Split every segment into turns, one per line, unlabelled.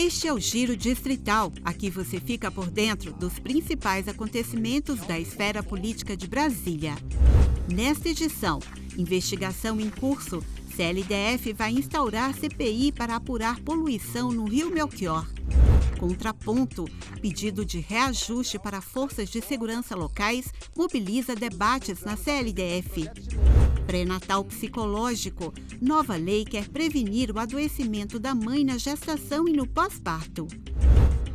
Este é o Giro Distrital. Aqui você fica por dentro dos principais acontecimentos da esfera política de Brasília. Nesta edição, investigação em curso. CLDF vai instaurar CPI para apurar poluição no Rio Melchior. Contraponto, pedido de reajuste para forças de segurança locais mobiliza debates na CLDF. Pré-natal psicológico, nova lei quer prevenir o adoecimento da mãe na gestação e no pós-parto.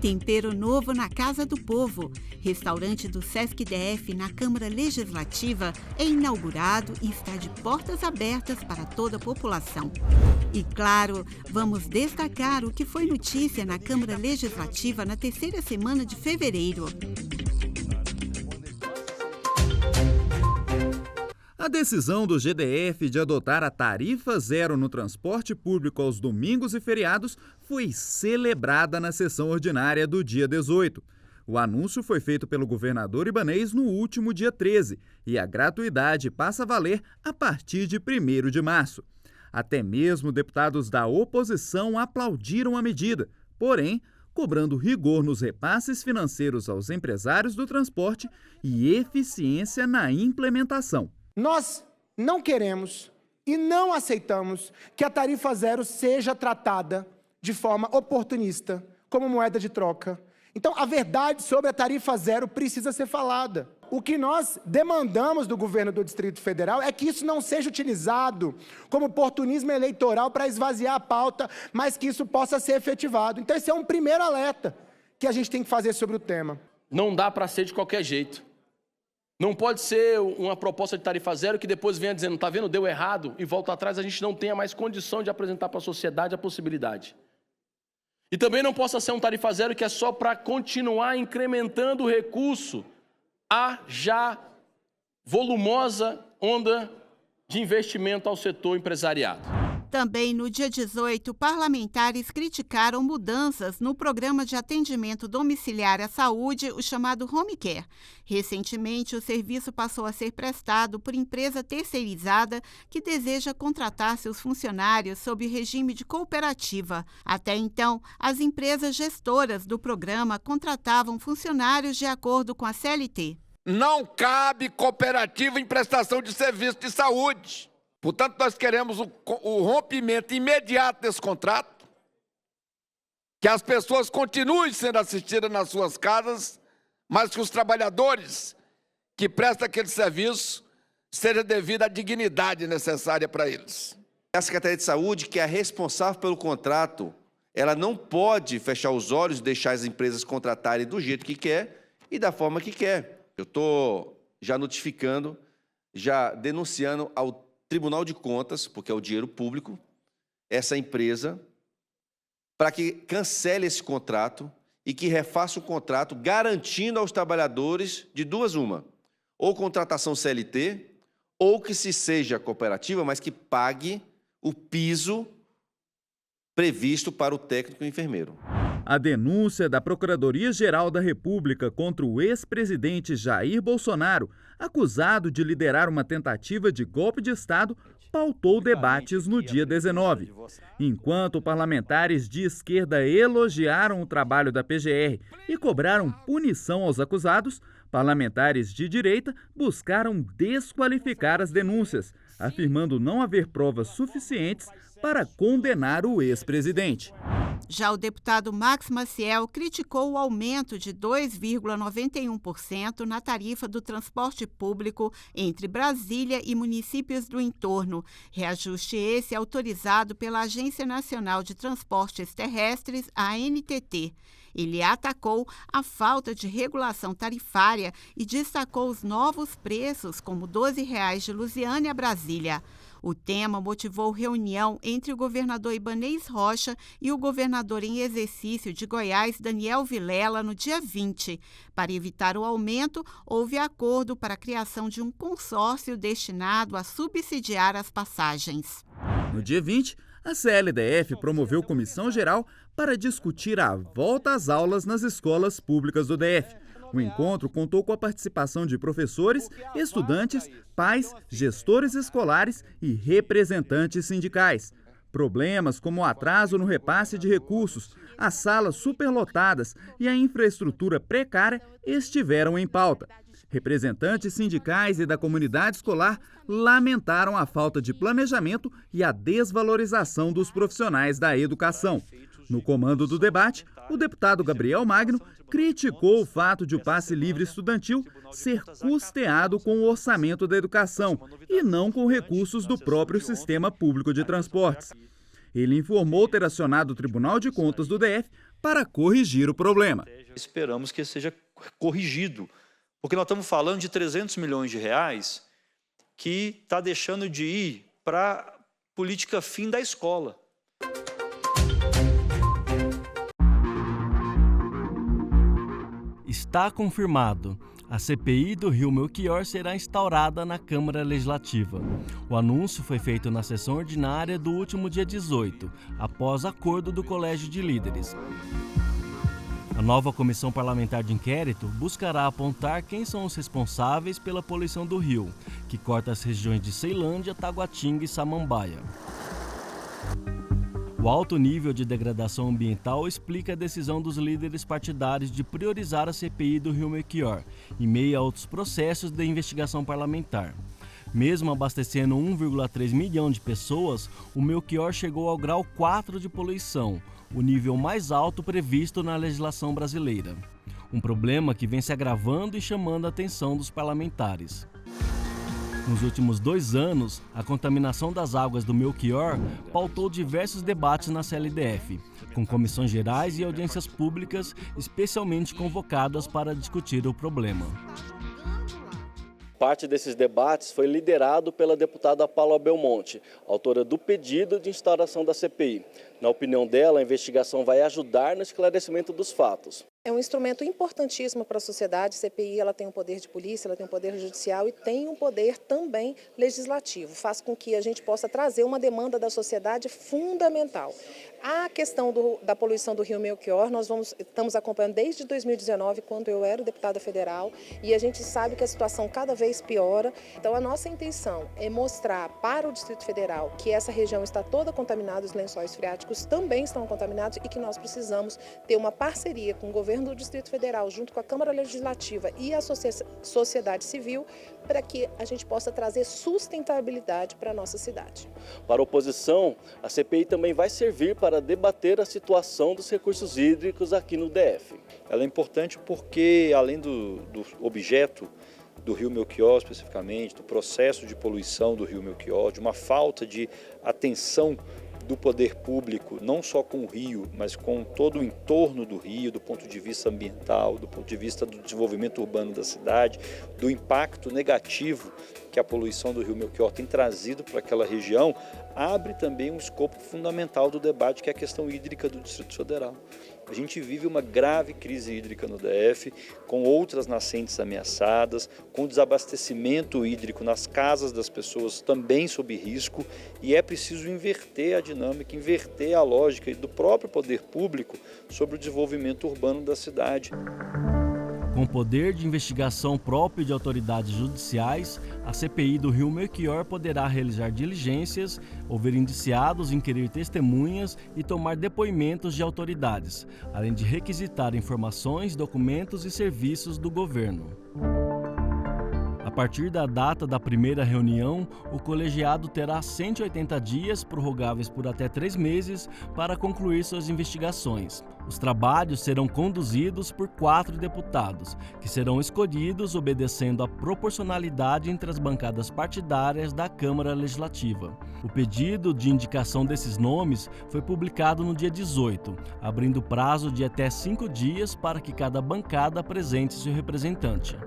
Tempero novo na Casa do Povo. Restaurante do Sesc-DF na Câmara Legislativa é inaugurado e está de portas abertas para toda a população. E claro, vamos destacar o que foi notícia na Câmara Legislativa na terceira semana de fevereiro.
A decisão do GDF de adotar a tarifa zero no transporte público aos domingos e feriados foi celebrada na sessão ordinária do dia 18. O anúncio foi feito pelo governador Ibanez no último dia 13 e a gratuidade passa a valer a partir de 1º de março. Até mesmo deputados da oposição aplaudiram a medida, porém, cobrando rigor nos repasses financeiros aos empresários do transporte e eficiência na implementação.
Nós não queremos e não aceitamos que a tarifa zero seja tratada de forma oportunista, como moeda de troca. Então, a verdade sobre a tarifa zero precisa ser falada. O que nós demandamos do governo do Distrito Federal é que isso não seja utilizado como oportunismo eleitoral para esvaziar a pauta, mas que isso possa ser efetivado. Então, esse é um primeiro alerta que a gente tem que fazer sobre o tema.
Não dá para ser de qualquer jeito. Não pode ser uma proposta de tarifa zero que depois venha dizendo, está vendo, deu errado, e volta atrás, a gente não tenha mais condição de apresentar para a sociedade a possibilidade. E também não possa ser um tarifa zero que é só para continuar incrementando o recurso à já volumosa onda de investimento ao setor empresariado.
Também no dia 18, parlamentares criticaram mudanças no programa de atendimento domiciliar à saúde, o chamado Home Care. Recentemente, o serviço passou a ser prestado por empresa terceirizada que deseja contratar seus funcionários sob regime de cooperativa. Até então, as empresas gestoras do programa contratavam funcionários de acordo com a CLT.
Não cabe cooperativa em prestação de serviço de saúde. Portanto, nós queremos o rompimento imediato desse contrato, que as pessoas continuem sendo assistidas nas suas casas, mas que os trabalhadores que prestam aquele serviço seja devida a dignidade necessária para eles.
A Secretaria de Saúde, que é a responsável pelo contrato, ela não pode fechar os olhos e deixar as empresas contratarem do jeito que quer e da forma que quer. Eu estou já notificando, já denunciando ao Tribunal de Contas, porque é o dinheiro público, essa empresa, para que cancele esse contrato e que refaça o contrato, garantindo aos trabalhadores de duas uma, ou contratação CLT, ou que se seja cooperativa, mas que pague o piso previsto para o técnico e enfermeiro.
A denúncia da Procuradoria-Geral da República contra o ex-presidente Jair Bolsonaro, acusado de liderar uma tentativa de golpe de Estado, pautou debates no dia 19. Enquanto parlamentares de esquerda elogiaram o trabalho da PGR e cobraram punição aos acusados, parlamentares de direita buscaram desqualificar as denúncias, afirmando não haver provas suficientes para condenar o ex-presidente.
Já o deputado Max Maciel criticou o aumento de 2,91% na tarifa do transporte público entre Brasília e municípios do entorno. Reajuste esse autorizado pela Agência Nacional de Transportes Terrestres, a ANTT. Ele atacou a falta de regulação tarifária e destacou os novos preços, como R$ 12,00 de Lusiânia a Brasília. O tema motivou reunião entre o governador Ibanez Rocha e o governador em exercício de Goiás, Daniel Vilela, no dia 20. Para evitar o aumento, houve acordo para a criação de um consórcio destinado a subsidiar as passagens.
No dia 20, a CLDF promoveu comissão geral para discutir a volta às aulas nas escolas públicas do DF. O encontro contou com a participação de professores, estudantes, pais, gestores escolares e representantes sindicais. Problemas como o atraso no repasse de recursos, as salas superlotadas e a infraestrutura precária estiveram em pauta. Representantes sindicais e da comunidade escolar lamentaram a falta de planejamento e a desvalorização dos profissionais da educação. No comando do debate, o deputado Gabriel Magno criticou o fato de o passe livre estudantil ser custeado com o orçamento da educação e não com recursos do próprio sistema público de transportes. Ele informou ter acionado o Tribunal de Contas do DF para corrigir o problema.
Esperamos que seja corrigido, porque nós estamos falando de 300 milhões de reais que está deixando de ir para a política fim da escola.
Está confirmado. A CPI do Rio Melchior será instaurada na Câmara Legislativa. O anúncio foi feito na sessão ordinária do último dia 18, após acordo do Colégio de Líderes. A nova comissão parlamentar de inquérito buscará apontar quem são os responsáveis pela poluição do rio, que corta as regiões de Ceilândia, Taguatinga e Samambaia. O alto nível de degradação ambiental explica a decisão dos líderes partidários de priorizar a CPI do Rio Melchior, em meio a outros processos de investigação parlamentar. Mesmo abastecendo 1,3 milhão de pessoas, o Melchior chegou ao grau 4 de poluição, o nível mais alto previsto na legislação brasileira. Um problema que vem se agravando e chamando a atenção dos parlamentares. Nos últimos 2 anos, a contaminação das águas do Melchior pautou diversos debates na CLDF, com comissões gerais e audiências públicas especialmente convocadas para discutir o problema.
Parte desses debates foi liderado pela deputada Paula Belmonte, autora do pedido de instauração da CPI. Na opinião dela, a investigação vai ajudar no esclarecimento dos fatos.
É um instrumento importantíssimo para a sociedade. A CPI ela tem um poder de polícia, ela tem um poder judicial e tem um poder também legislativo. Faz com que a gente possa trazer uma demanda da sociedade fundamental. A questão da poluição do Rio Melchior, nós estamos acompanhando desde 2019, quando eu era deputada federal, e a gente sabe que a situação cada vez piora. Então, a nossa intenção é mostrar para o Distrito Federal que essa região está toda contaminada, os lençóis freáticos também estão contaminados e que nós precisamos ter uma parceria com o governo do Distrito Federal, junto com a Câmara Legislativa e a sociedade civil, para que a gente possa trazer sustentabilidade para a nossa cidade.
Para a oposição, a CPI também vai servir para debater a situação dos recursos hídricos aqui no DF.
Ela é importante porque, além do objeto do Rio Melchior especificamente, do processo de poluição do Rio Melchior, de uma falta de atenção do poder público, não só com o rio, mas com todo o entorno do rio, do ponto de vista ambiental, do ponto de vista do desenvolvimento urbano da cidade, do impacto negativo que a poluição do Rio Melchior tem trazido para aquela região, abre também um escopo fundamental do debate, que é a questão hídrica do Distrito Federal. A gente vive uma grave crise hídrica no DF, com outras nascentes ameaçadas, com desabastecimento hídrico nas casas das pessoas também sob risco, e é preciso inverter a dinâmica, inverter a lógica do próprio poder público sobre o desenvolvimento urbano da cidade.
Com poder de investigação próprio de autoridades judiciais, a CPI do Rio Melchior poderá realizar diligências, ouvir indiciados, inquirir testemunhas e tomar depoimentos de autoridades, além de requisitar informações, documentos e serviços do governo. A partir da data da primeira reunião, o colegiado terá 180 dias, prorrogáveis por até 3 meses, para concluir suas investigações. Os trabalhos serão conduzidos por 4 deputados, que serão escolhidos obedecendo à proporcionalidade entre as bancadas partidárias da Câmara Legislativa. O pedido de indicação desses nomes foi publicado no dia 18, abrindo prazo de até 5 dias para que cada bancada apresente seu representante.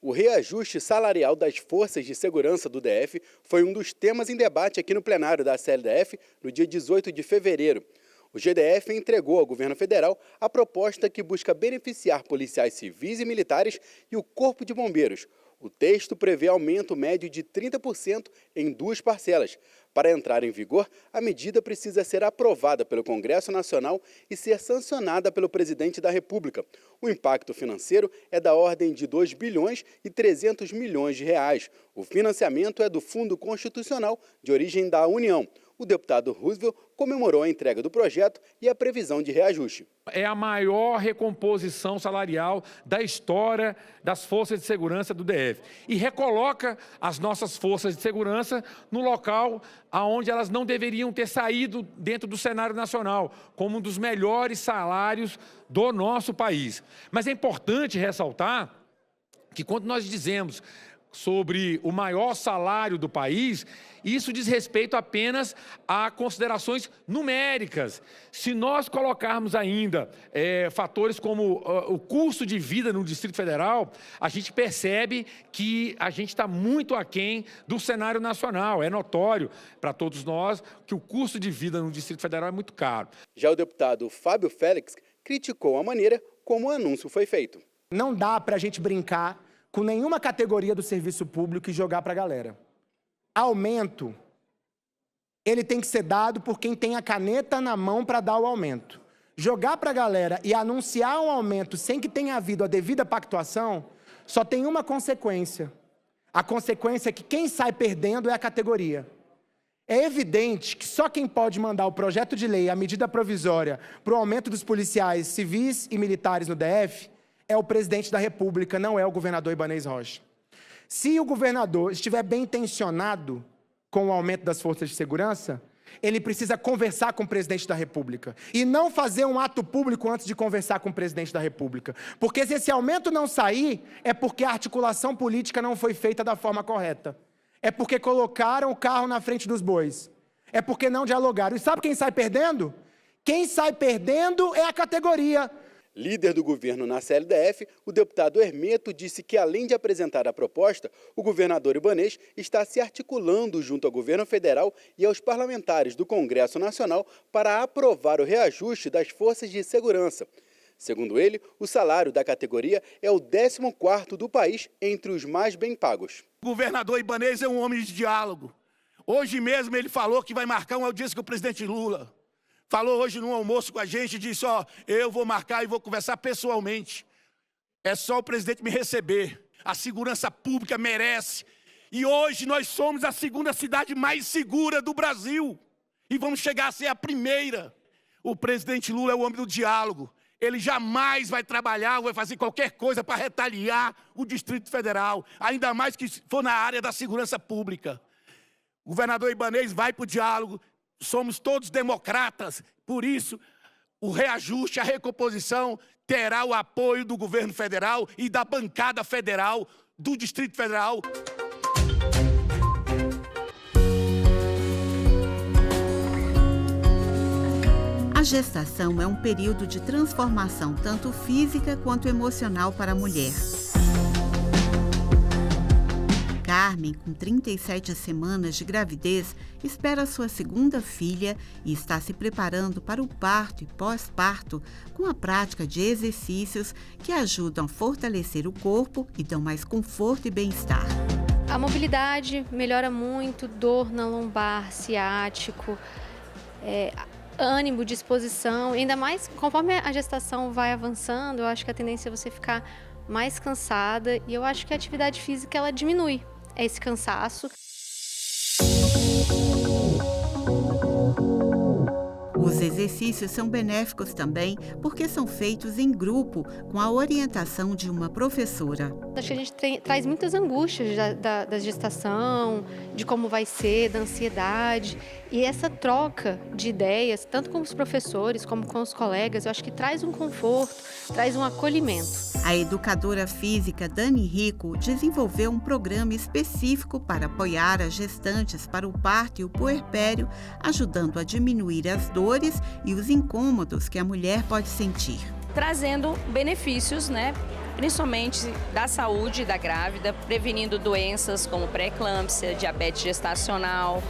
O reajuste salarial das forças de segurança do DF foi um dos temas em debate aqui no plenário da CLDF no dia 18 de fevereiro. O GDF entregou ao governo federal a proposta que busca beneficiar policiais civis e militares e o Corpo de Bombeiros. O texto prevê aumento médio de 30% em 2 parcelas. Para entrar em vigor, a medida precisa ser aprovada pelo Congresso Nacional e ser sancionada pelo presidente da República. O impacto financeiro é da ordem de 2 bilhões e 300 milhões de reais. O financiamento é do Fundo Constitucional de origem da União. O deputado Roosevelt comemorou a entrega do projeto e a previsão de reajuste.
É a maior recomposição salarial da história das forças de segurança do DF e recoloca as nossas forças de segurança no local onde elas não deveriam ter saído dentro do cenário nacional, como um dos melhores salários do nosso país. Mas é importante ressaltar que quando nós dizemos sobre o maior salário do país, isso diz respeito apenas a considerações numéricas. Se nós colocarmos ainda fatores como o custo de vida no Distrito Federal, a gente percebe que a gente está muito aquém do cenário nacional. É notório para todos nós que o custo de vida no Distrito Federal é muito caro.
Já o deputado Fábio Félix criticou a maneira como o anúncio foi feito.
Não dá para a gente brincar com nenhuma categoria do serviço público e jogar para a galera. Aumento, ele tem que ser dado por quem tem a caneta na mão para dar o aumento. Jogar para a galera e anunciar um aumento sem que tenha havido a devida pactuação, só tem uma consequência. A consequência é que quem sai perdendo é a categoria. É evidente que só quem pode mandar o projeto de lei, a medida provisória, para o aumento dos policiais civis e militares no DF, é o presidente da República, não é o governador Ibanez Rocha. Se o governador estiver bem intencionado com o aumento das forças de segurança, ele precisa conversar com o presidente da República. E não fazer um ato público antes de conversar com o presidente da República. Porque se esse aumento não sair, é porque a articulação política não foi feita da forma correta. É porque colocaram o carro na frente dos bois. É porque não dialogaram. E sabe quem sai perdendo? Quem sai perdendo é a categoria.
Líder do governo na CLDF, o deputado Hermeto disse que, além de apresentar a proposta, o governador Ibanez está se articulando junto ao governo federal e aos parlamentares do Congresso Nacional para aprovar o reajuste das forças de segurança. Segundo ele, o salário da categoria é o 14º do país entre os mais bem pagos.
O governador Ibanez é um homem de diálogo. Hoje mesmo ele falou que vai marcar uma audiência com o presidente Lula. Falou hoje no almoço com a gente, disse, eu vou marcar e vou conversar pessoalmente. É só o presidente me receber. A segurança pública merece. E hoje nós somos a 2ª cidade mais segura do Brasil. E vamos chegar a ser a 1ª. O presidente Lula é o homem do diálogo. Ele jamais vai trabalhar, vai fazer qualquer coisa para retaliar o Distrito Federal. Ainda mais que for na área da segurança pública. O governador Ibanez vai para o diálogo. Somos todos democratas, por isso o reajuste, a recomposição terá o apoio do governo federal e da bancada federal do Distrito Federal.
A gestação é um período de transformação tanto física quanto emocional para a mulher. Carmen, com 37 semanas de gravidez, espera sua 2ª filha e está se preparando para o parto e pós-parto com a prática de exercícios que ajudam a fortalecer o corpo e dão mais conforto e bem-estar.
A mobilidade melhora muito, dor na lombar, ciático, ânimo, disposição. Ainda mais conforme a gestação vai avançando, eu acho que a tendência é você ficar mais cansada e eu acho que a atividade física ela diminui esse cansaço.
Os exercícios são benéficos também porque são feitos em grupo com a orientação de uma professora.
Acho que a gente traz muitas angústias da gestação, de como vai ser, da ansiedade. E essa troca de ideias, tanto com os professores como com os colegas, eu acho que traz um conforto, traz um acolhimento.
A educadora física Dani Rico desenvolveu um programa específico para apoiar as gestantes para o parto e o puerpério, ajudando a diminuir as dores e os incômodos que a mulher pode sentir.
Trazendo benefícios, principalmente da saúde da grávida, prevenindo doenças como pré-eclâmpsia, diabetes gestacional,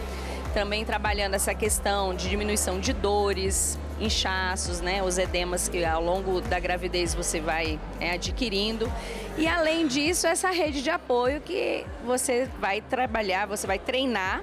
também trabalhando essa questão de diminuição de dores, inchaços, né, os edemas que ao longo da gravidez você vai adquirindo. E além disso, essa rede de apoio que você vai trabalhar, você vai treinar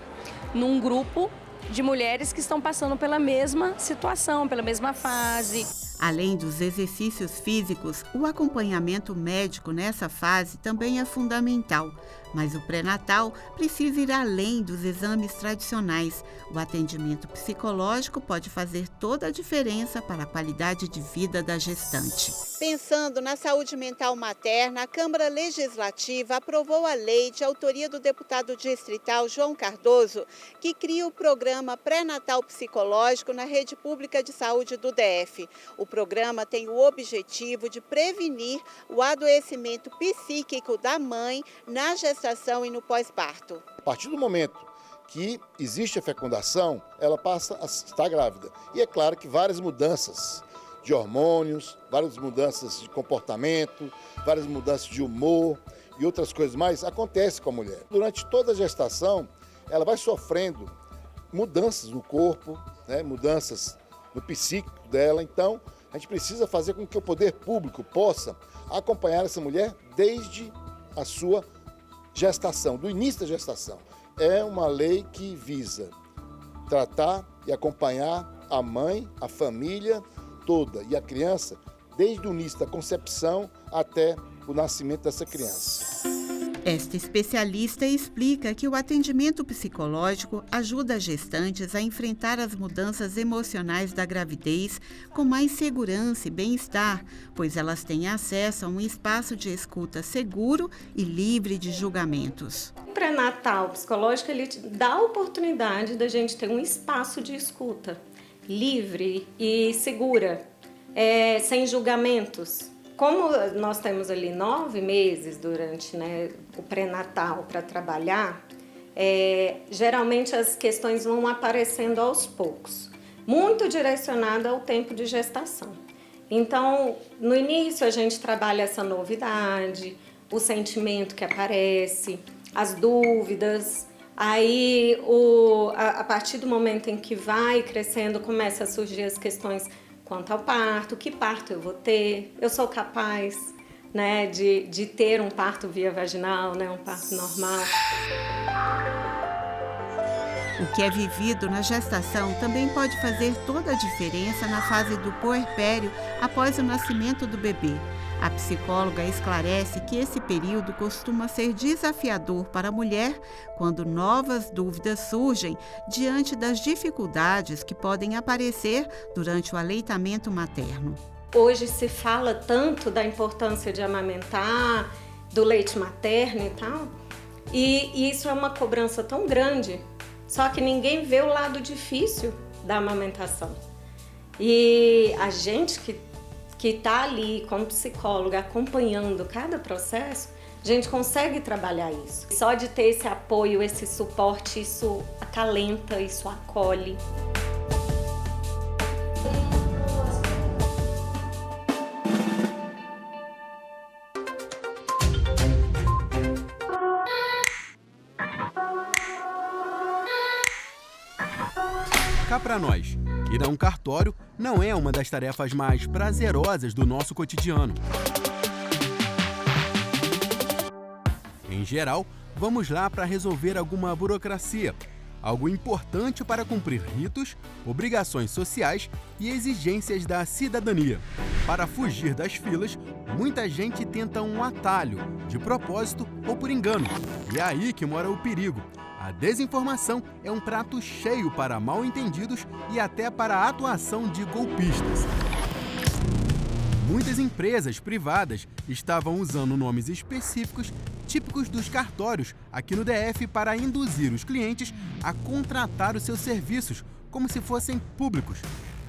num grupo de mulheres que estão passando pela mesma situação, pela mesma fase.
Além dos exercícios físicos, o acompanhamento médico nessa fase também é fundamental. Mas o pré-natal precisa ir além dos exames tradicionais. O atendimento psicológico pode fazer toda a diferença para a qualidade de vida da gestante.
Pensando na saúde mental materna, a Câmara Legislativa aprovou a lei de autoria do deputado distrital João Cardoso, que cria o programa pré-natal psicológico na rede pública de saúde do DF. O programa tem o objetivo de prevenir o adoecimento psíquico da mãe na gestação e no pós-parto.
A partir do momento que existe a fecundação, ela passa a estar grávida. E é claro que várias mudanças de hormônios, várias mudanças de comportamento, várias mudanças de humor e outras coisas mais acontecem com a mulher. Durante toda a gestação, ela vai sofrendo mudanças no corpo, né, mudanças no psíquico dela. Então, a gente precisa fazer com que o poder público possa acompanhar essa mulher desde a sua gestação, do início da gestação. É uma lei que visa tratar e acompanhar a mãe, a família toda e a criança desde o início da concepção até o nascimento dessa criança.
Esta especialista explica que o atendimento psicológico ajuda as gestantes a enfrentar as mudanças emocionais da gravidez com mais segurança e bem-estar, pois elas têm acesso a um espaço de escuta seguro e livre de julgamentos.
O pré-natal psicológico ele dá a oportunidade da gente ter um espaço de escuta livre e segura, sem julgamentos. Como nós temos ali 9 meses durante o pré-natal para trabalhar, geralmente as questões vão aparecendo aos poucos, muito direcionada ao tempo de gestação. Então, no início a gente trabalha essa novidade, o sentimento que aparece, as dúvidas. Aí, a partir do momento em que vai crescendo, começa a surgir as questões quanto ao parto, que parto eu vou ter, eu sou capaz de ter um parto via vaginal, um parto normal.
O que é vivido na gestação também pode fazer toda a diferença na fase do puerpério após o nascimento do bebê. A psicóloga esclarece que esse período costuma ser desafiador para a mulher quando novas dúvidas surgem diante das dificuldades que podem aparecer durante o aleitamento materno.
Hoje se fala tanto da importância de amamentar, do leite materno e tal, e isso é uma cobrança tão grande, só que ninguém vê o lado difícil da amamentação. E a gente que está ali como psicóloga acompanhando cada processo, a gente consegue trabalhar isso. Só de ter esse apoio, esse suporte, isso acalenta, isso acolhe.
Cá pra nós, ir a um cartório não é uma das tarefas mais prazerosas do nosso cotidiano. Em geral, vamos lá para resolver alguma burocracia, algo importante para cumprir ritos, obrigações sociais e exigências da cidadania. Para fugir das filas, muita gente tenta um atalho, de propósito ou por engano. E é aí que mora o perigo. A desinformação é um prato cheio para mal-entendidos e até para a atuação de golpistas. Muitas empresas privadas estavam usando nomes específicos típicos dos cartórios aqui no DF para induzir os clientes a contratar os seus serviços como se fossem públicos.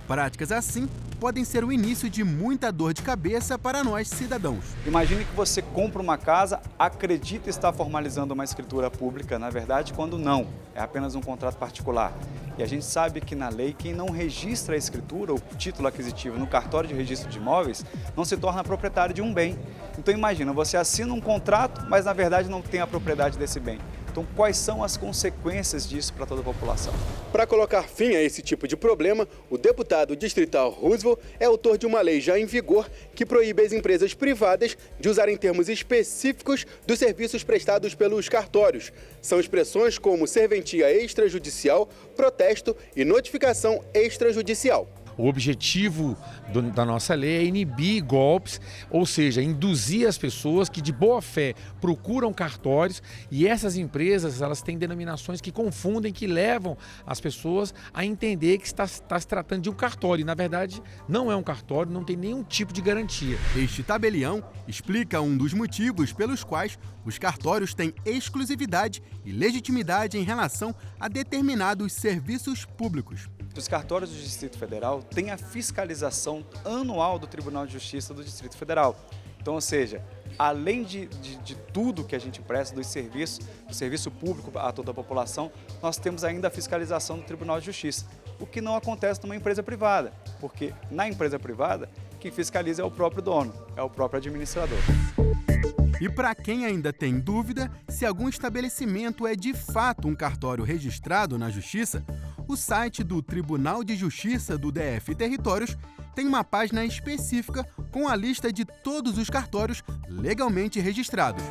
Práticas assim podem ser o início de muita dor de cabeça para nós cidadãos.
Imagine que você compra uma casa, acredita estar formalizando uma escritura pública, na verdade, quando não, é apenas um contrato particular. E a gente sabe que na lei, quem não registra a escritura, o título aquisitivo no cartório de registro de imóveis, não se torna proprietário de um bem. Então imagina, você assina um contrato, mas na verdade não tem a propriedade desse bem. Então, quais são as consequências disso para toda a população?
Para colocar fim a esse tipo de problema, o deputado distrital Roosevelt é autor de uma lei já em vigor que proíbe as empresas privadas de usarem termos específicos dos serviços prestados pelos cartórios. São expressões como serventia extrajudicial, protesto e notificação extrajudicial.
O objetivo da nossa lei é inibir golpes, ou seja, induzir as pessoas que de boa fé procuram cartórios, e essas empresas elas têm denominações que confundem, que levam as pessoas a entender que está se tratando de um cartório. E, na verdade, não é um cartório, não tem nenhum tipo de garantia.
Este tabelião explica um dos motivos pelos quais os cartórios têm exclusividade e legitimidade em relação a determinados serviços públicos.
Os cartórios do Distrito Federal têm a fiscalização anual do Tribunal de Justiça do Distrito Federal. Então, ou seja, além de tudo que a gente presta do serviço público a toda a população, nós temos ainda a fiscalização do Tribunal de Justiça, o que não acontece numa empresa privada, porque na empresa privada, quem fiscaliza é o próprio dono, é o próprio administrador.
E para quem ainda tem dúvida se algum estabelecimento é de fato um cartório registrado na Justiça, o site do Tribunal de Justiça do DF Territórios tem uma página específica com a lista de todos os cartórios legalmente registrados.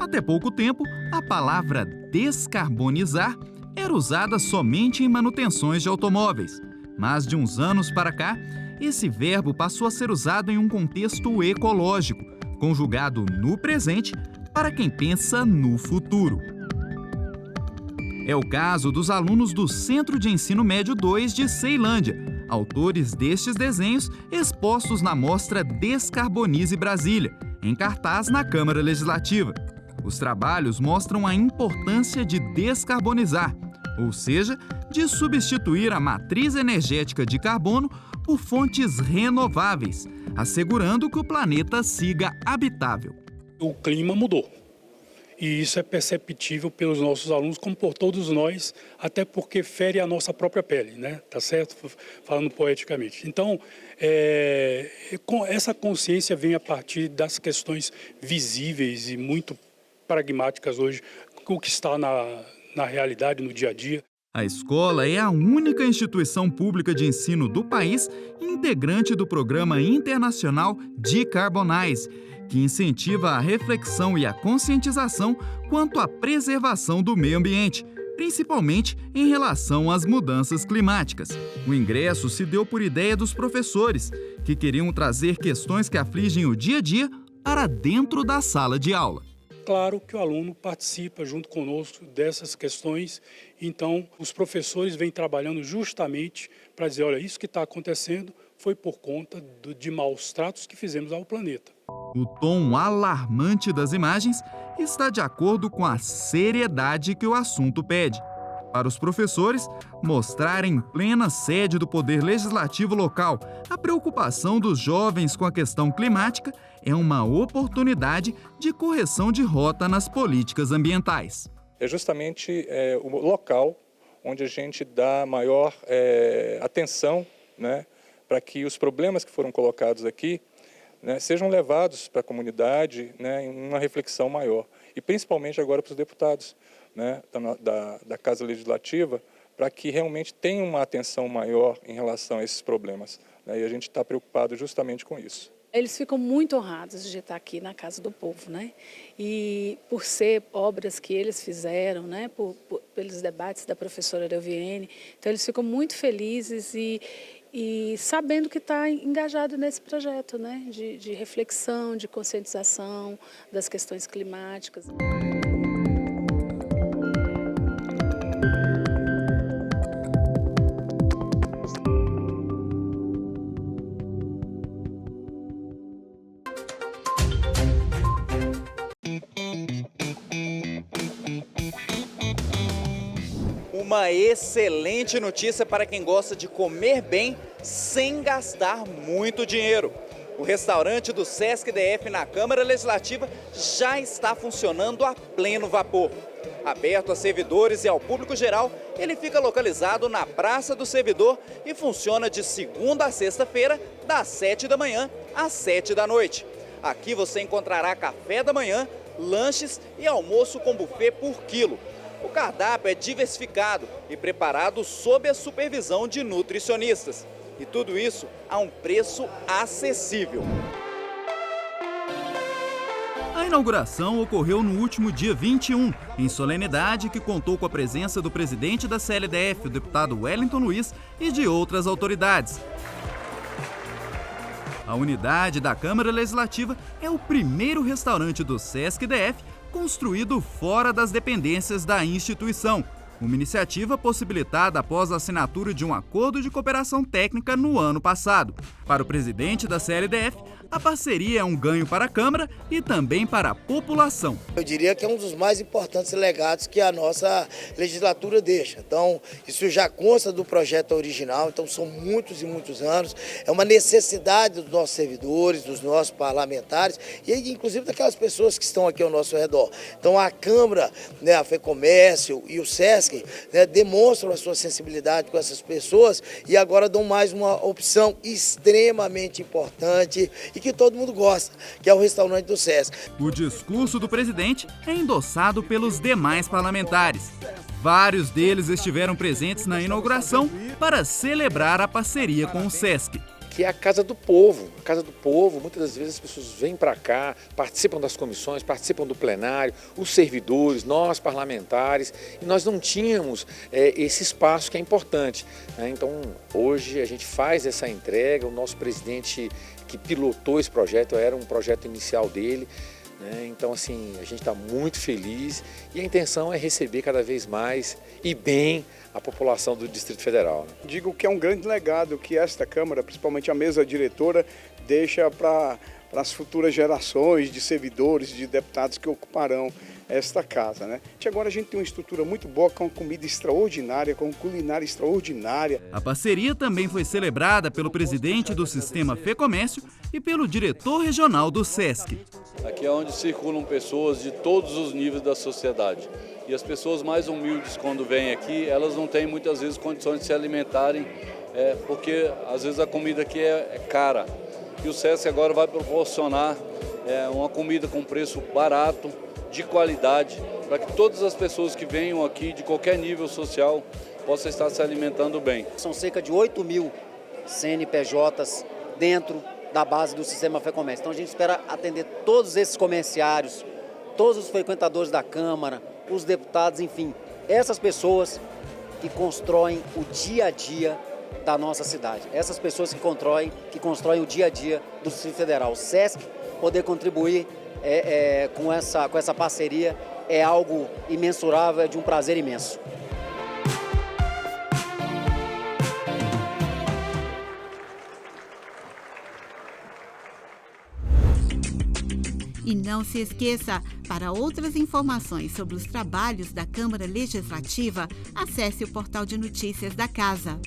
Até pouco tempo, a palavra descarbonizar era usada somente em manutenções de automóveis. Mas de uns anos para cá, esse verbo passou a ser usado em um contexto ecológico, conjugado no presente para quem pensa no futuro. É o caso dos alunos do Centro de Ensino Médio 2 de Ceilândia, autores destes desenhos expostos na mostra Descarbonize Brasília, em cartaz na Câmara Legislativa. Os trabalhos mostram a importância de descarbonizar, ou seja, de substituir a matriz energética de carbono por fontes renováveis, assegurando que o planeta siga habitável.
O clima mudou e isso é perceptível pelos nossos alunos, como por todos nós, até porque fere a nossa própria pele, né? Tá certo? Falando poeticamente. Então, essa consciência vem a partir das questões visíveis e muito pragmáticas hoje, o que está na realidade, no dia a dia.
A escola é a única instituição pública de ensino do país integrante do programa internacional Decarbonize, que incentiva a reflexão e a conscientização quanto à preservação do meio ambiente, principalmente em relação às mudanças climáticas. O ingresso se deu por ideia dos professores, que queriam trazer questões que afligem o dia a dia para dentro da sala de aula.
Claro que o aluno participa junto conosco dessas questões, então os professores vêm trabalhando justamente para dizer, olha, isso que está acontecendo foi por conta de maus tratos que fizemos ao planeta.
O tom alarmante das imagens está de acordo com a seriedade que o assunto pede. Para os professores, mostrar em plena sede do Poder Legislativo local a preocupação dos jovens com a questão climática é uma oportunidade de correção de rota nas políticas ambientais.
É justamente o local onde a gente dá maior atenção, né, para que os problemas que foram colocados aqui, né, sejam levados para a comunidade, né, em uma reflexão maior. E principalmente agora para os deputados, né, da Casa Legislativa, para que realmente tenham uma atenção maior em relação a esses problemas, né, e a gente está preocupado justamente com isso.
Eles ficam muito honrados de estar aqui na Casa do Povo, né? E por ser obras que eles fizeram, né? Pelos debates da professora Delviene, então eles ficam muito felizes e sabendo que está engajado nesse projeto, né? De reflexão, de conscientização das questões climáticas.
Uma excelente notícia para quem gosta de comer bem sem gastar muito dinheiro. O restaurante do Sesc DF na Câmara Legislativa já está funcionando a pleno vapor. Aberto a servidores e ao público geral, ele fica localizado na Praça do Servidor e funciona de segunda a sexta-feira, das 7 da manhã às 7 da noite. Aqui você encontrará café da manhã, lanches e almoço com buffet por quilo. O cardápio é diversificado e preparado sob a supervisão de nutricionistas. E tudo isso a um preço acessível.
A inauguração ocorreu no último dia 21, em solenidade que contou com a presença do presidente da CLDF, o deputado Wellington Luiz, e de outras autoridades. A unidade da Câmara Legislativa é o primeiro restaurante do SESC-DF construído fora das dependências da instituição. Uma iniciativa possibilitada após a assinatura de um acordo de cooperação técnica no ano passado. Para o presidente da CLDF, a parceria é um ganho para a Câmara e também para a população.
Eu diria que é um dos mais importantes legados que a nossa legislatura deixa. Então, isso já consta do projeto original, então são muitos e muitos anos. É uma necessidade dos nossos servidores, dos nossos parlamentares e inclusive daquelas pessoas que estão aqui ao nosso redor. Então, a Câmara, a FEComércio e o SESC demonstram a sua sensibilidade com essas pessoas e agora dão mais uma opção extremamente importante e que todo mundo gosta, que é o restaurante do SESC.
O discurso do presidente é endossado pelos demais parlamentares. Vários deles estiveram presentes na inauguração para celebrar a parceria com o SESC.
Que é a Casa do Povo. A Casa do Povo, muitas das vezes as pessoas vêm para cá, participam das comissões, participam do plenário, os servidores, nós parlamentares, e nós não tínhamos esse espaço que é importante. Então, hoje a gente faz essa entrega, o nosso presidente que pilotou esse projeto, era um projeto inicial dele, então assim, a gente está muito feliz e a intenção é receber cada vez mais e bem a população do Distrito Federal.
Digo que é um grande legado que esta Câmara, principalmente a mesa diretora, deixa para as futuras gerações de servidores, de deputados que ocuparão esta casa. Agora a gente tem uma estrutura muito boa, com comida extraordinária, com culinária extraordinária.
A parceria também foi celebrada pelo presidente do Sistema FEComércio e pelo diretor regional do SESC.
Aqui é onde circulam pessoas de todos os níveis da sociedade. E as pessoas mais humildes, quando vêm aqui, elas não têm muitas vezes condições de se alimentarem, porque às vezes a comida aqui é cara. E o SESC agora vai proporcionar uma comida com preço barato, de qualidade, para que todas as pessoas que venham aqui, de qualquer nível social, possam estar se alimentando bem.
São cerca de 8 mil CNPJs dentro da base do Sistema FEComércio. Então a gente espera atender todos esses comerciários, todos os frequentadores da Câmara, os deputados, enfim, essas pessoas que constroem o dia a dia da nossa cidade. Essas pessoas que constroem o dia a dia do Distrito Federal. O SESC poder contribuir com essa parceria é algo imensurável, é de um prazer imenso.
E não se esqueça, para outras informações sobre os trabalhos da Câmara Legislativa, acesse o portal de notícias da Casa.